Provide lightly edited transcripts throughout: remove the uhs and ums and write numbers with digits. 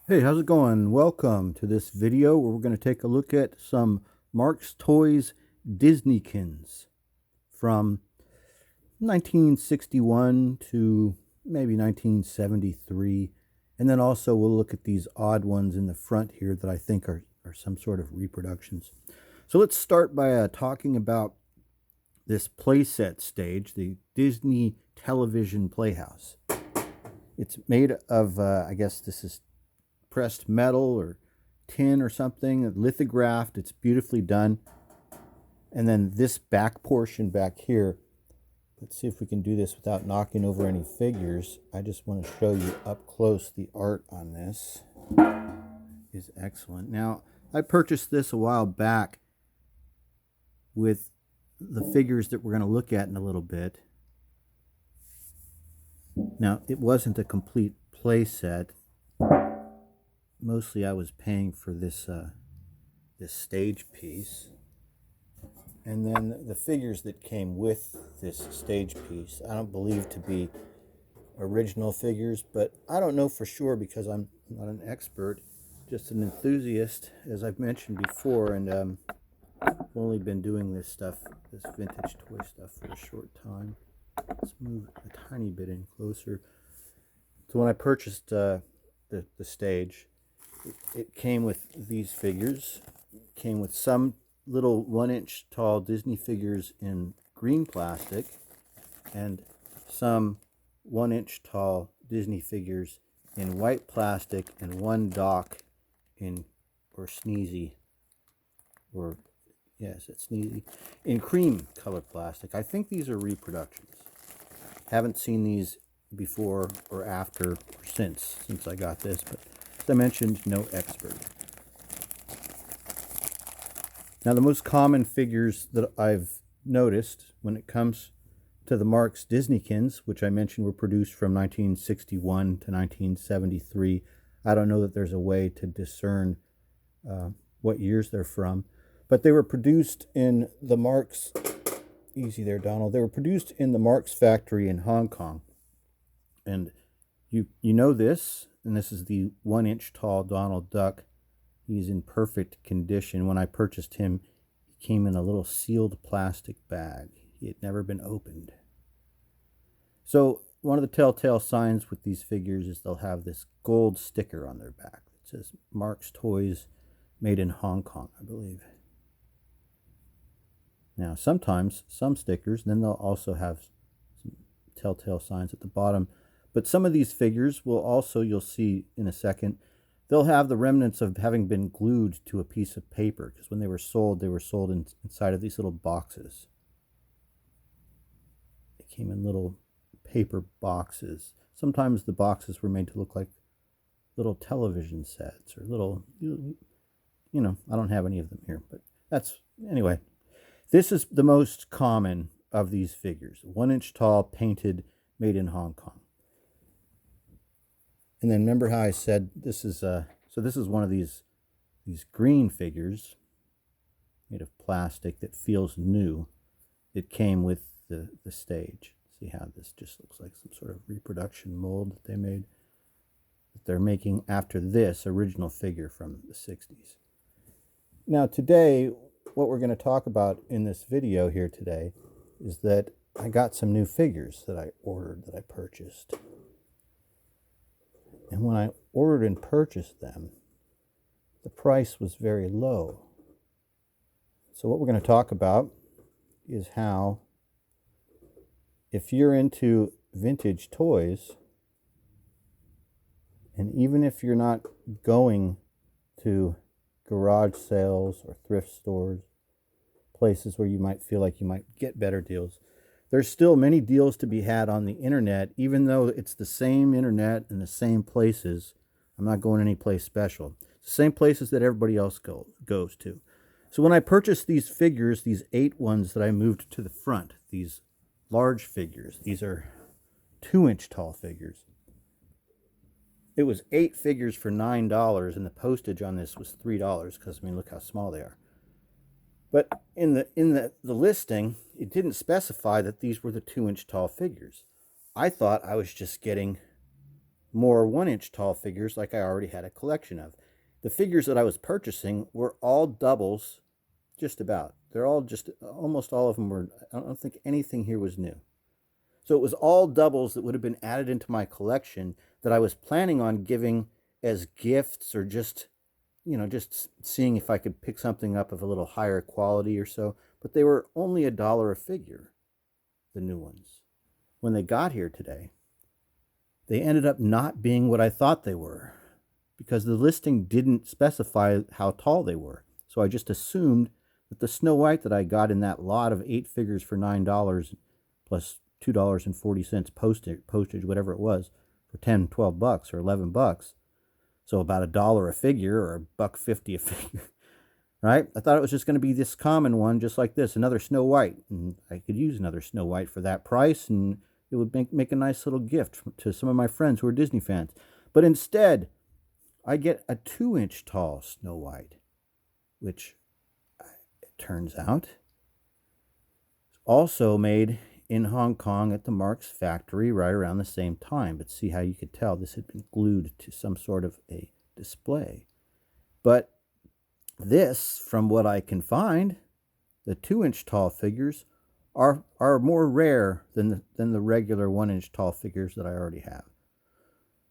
Hey, how's it going? Welcome to this video where we're going to take a look at some Marx Toys Disneykins from 1961 to maybe 1973. And then also we'll look at these odd ones in the front here that I think are some sort of reproductions. So let's start by talking about this playset stage, the Disney Television Playhouse. It's made of, I guess this is pressed metal or tin or something, lithographed. It's beautifully done. And then this back portion back here, let's see if we can do this without knocking over any figures. I just want to show you up close the art on this is excellent. Now, I purchased this a while back with the figures that we're going to look at in a little bit. Now, it wasn't a complete play set. Mostly I was paying for this this stage piece, and then the figures that came with this stage piece I don't believe to be original figures, but I don't know for sure because I'm not an expert, just an enthusiast, as I've mentioned before, and I've only been doing this stuff, this vintage toy stuff, for a short time. Let's move a tiny bit in closer. So when I purchased the stage, it came with these figures. It came with some little 1-inch tall Disney figures in green plastic and some 1-inch tall Disney figures in white plastic and one dock in, or sneezy, or yes, it's sneezy, in cream colored plastic. I think these are reproductions. Haven't seen these before or after or since I got this, but as I mentioned, no expert. Now, the most common figures that I've noticed when it comes to the Marx Disneykins, which I mentioned were produced from 1961 to 1973. I don't know that there's a way to discern what years they're from, but they were produced in the Marx, easy there, Donald. They were produced in the Marx factory in Hong Kong. And you know this, and this is the 1-inch tall Donald Duck. He's in perfect condition. When I purchased him, he came in a little sealed plastic bag. He had never been opened. So one of the telltale signs with these figures is they'll have this gold sticker on their back. It says Marx Toys, made in Hong Kong, I believe. Now, sometimes some stickers, then they'll also have some telltale signs at the bottom. But some of these figures will also, you'll see in a second, they'll have the remnants of having been glued to a piece of paper, because when they were sold inside of these little boxes. They came in little paper boxes. Sometimes the boxes were made to look like little television sets or little, I don't have any of them here, but anyway. This is the most common of these figures, 1-inch tall, painted, made in Hong Kong. And then remember how I said this is this is one of these green figures made of plastic that feels new. It came with the stage. See how this just looks like some sort of reproduction mold that they made, that they're making after this original figure from the 60s. Now today, what we're going to talk about in this video here today is that I got some new figures that I ordered, that I purchased. And when I ordered and purchased them, the price was very low. So what we're going to talk about is how, if you're into vintage toys, and even if you're not going to garage sales or thrift stores, places where you might feel like you might get better deals, there's still many deals to be had on the internet, even though it's the same internet and the same places. I'm not going any place special. It's the same places that everybody else goes to. So when I purchased these figures, these 8 ones that I moved to the front, these large figures, these are 2-inch tall figures. It was 8 figures for $9, and the postage on this was $3, because, look how small they are. But in the listing, it didn't specify that these were the 2-inch tall figures. I thought I was just getting more 1-inch tall figures like I already had a collection of. The figures that I was purchasing were all doubles, just about. They're all just, almost all of them were, I don't think anything here was new. So it was all doubles that would have been added into my collection that I was planning on giving as gifts, or just, just seeing if I could pick something up of a little higher quality or so. But they were only $1 a figure, the new ones. When they got here today, they ended up not being what I thought they were, because the listing didn't specify how tall they were. So I just assumed that the Snow White that I got in that lot of 8 figures for $9 plus $2.40 postage, whatever it was, for 10, 12 bucks or 11 bucks. So about $1 a figure, or $1.50 a figure, right? I thought it was just going to be this common one, just like this, another Snow White. And I could use another Snow White for that price, and it would make a nice little gift to some of my friends who are Disney fans. But instead, I get a 2-inch tall Snow White, which it turns out is also made in Hong Kong at the Marx factory right around the same time. But see how you could tell this had been glued to some sort of a display. But this, from what I can find, the 2-inch tall figures are more rare than the regular 1-inch tall figures that I already have.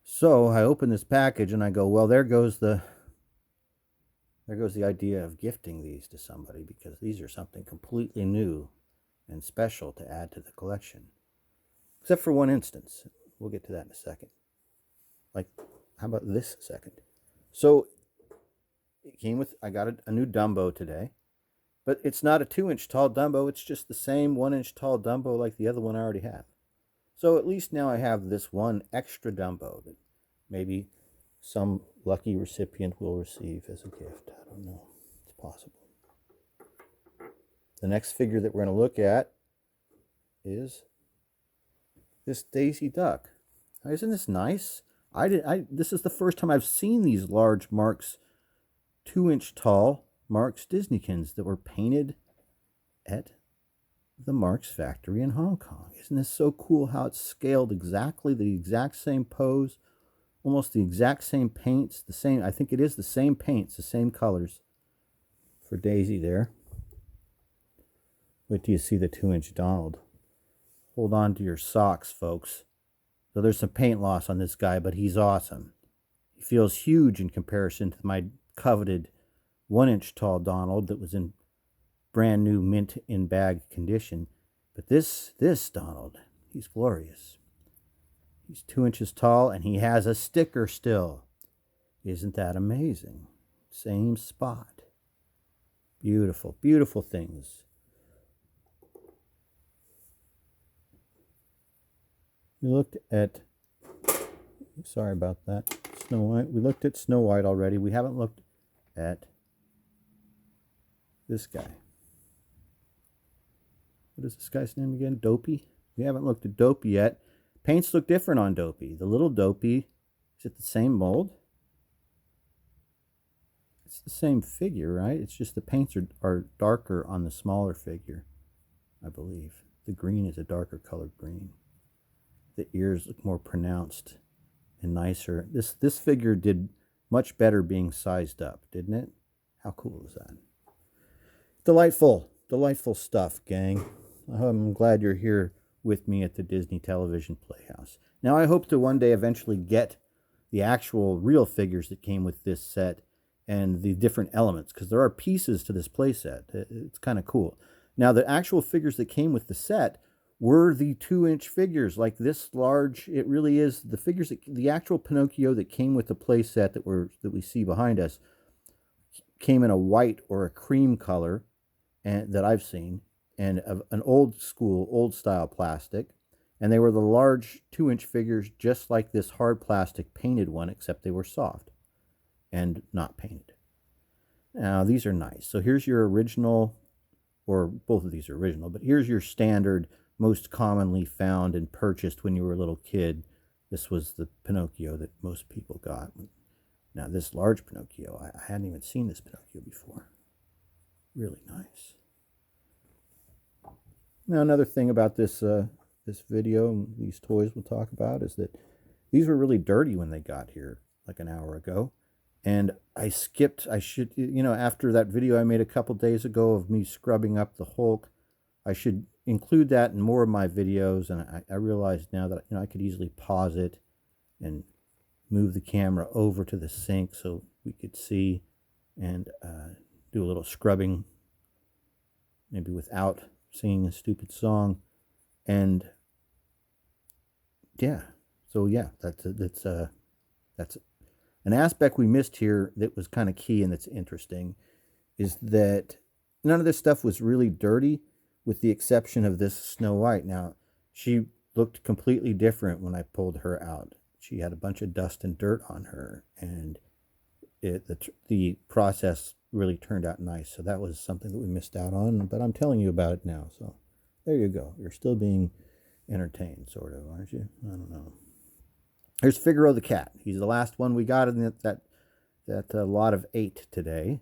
So I open this package and I go, well, there goes the idea of gifting these to somebody, because these are something completely new and special to add to the collection. Except for one instance. We'll get to that in a second. Like, how about this second? So it came with, I got a new Dumbo today, but it's not a 2-inch tall Dumbo. It's just the same 1-inch tall Dumbo like the other one I already have. So at least now I have this one extra Dumbo that maybe some lucky recipient will receive as a gift. I don't know. It's possible. The next figure that we're going to look at is this Daisy Duck. Now, isn't this nice? This is the first time I've seen these large Marx 2-inch tall Marx Disneykins that were painted at the Marx factory in Hong Kong. Isn't this so cool how it's scaled exactly, the exact same pose, almost the exact same paints, the same, I think it is the same paints, the same colors for Daisy there. Wait till you see the 2-inch Donald. Hold on to your socks, folks. So there's some paint loss on this guy, but he's awesome. He feels huge in comparison to my coveted 1-inch tall Donald that was in brand new mint in bag condition. But this Donald, he's glorious. He's 2 inches tall and he has a sticker still. Isn't that amazing? Same spot. Beautiful, beautiful things. We looked at, sorry about that, Snow White. We looked at Snow White already. We haven't looked at this guy. What is this guy's name again? Dopey? We haven't looked at Dopey yet. Paints look different on Dopey. The little Dopey, is it the same mold? It's the same figure, right? It's just the paints are darker on the smaller figure, I believe. The green is a darker colored green. The ears look more pronounced and nicer. This figure did much better being sized up, didn't it? How cool is that? Delightful stuff, gang. I'm glad you're here with me at the Disney Television Playhouse. Now, I hope to one day eventually get the actual real figures that came with this set and the different elements, because there are pieces to this playset. It's kind of cool. Now, the actual figures that came with the set were the 2-inch figures, like this large. It really is the figures, the actual Pinocchio that came with the playset that we see behind us came in a white or a cream color, and that I've seen, and an old style plastic, and they were the large 2-inch figures, just like this hard plastic painted one, except they were soft and not painted. Now these are nice. So here's your original, or both of these are original, but here's your standard, most commonly found and purchased when you were a little kid. This was the Pinocchio that most people got. Now this large Pinocchio, I hadn't even seen this Pinocchio before. Really nice. Now another thing about this video and these toys we'll talk about is that These were really dirty when they got here, like an hour ago. And I skipped, after that video I made a couple days ago of me scrubbing up the Hulk, I should include that in more of my videos. And I realized now that, I could easily pause it and move the camera over to the sink so we could see and do a little scrubbing, maybe without singing a stupid song. And yeah, so yeah, that's an aspect we missed here that was kind of key and that's interesting, is that none of this stuff was really dirty with the exception of this Snow White. Now, she looked completely different when I pulled her out. She had a bunch of dust and dirt on her, and the process really turned out nice. So that was something that we missed out on, but I'm telling you about it now. So there you go. You're still being entertained, sort of, aren't you? I don't know. Here's Figaro the cat. He's the last one we got in that lot of 8 today.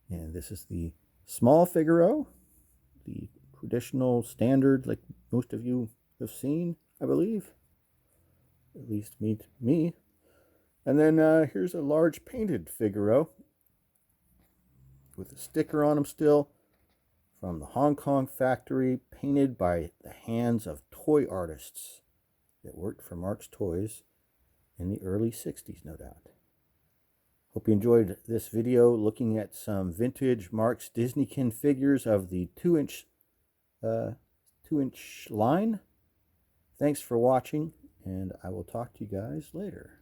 And this is the small Figaro, the traditional standard, like most of you have seen, I believe. At least me. And then here's a large painted Figaro with a sticker on him still, from the Hong Kong factory, painted by the hands of toy artists that worked for Marx Toys in the early 60s, no doubt. Hope you enjoyed this video looking at some vintage Marx Disneykin figures of the 2-inch line. Thanks for watching, and I will talk to you guys later.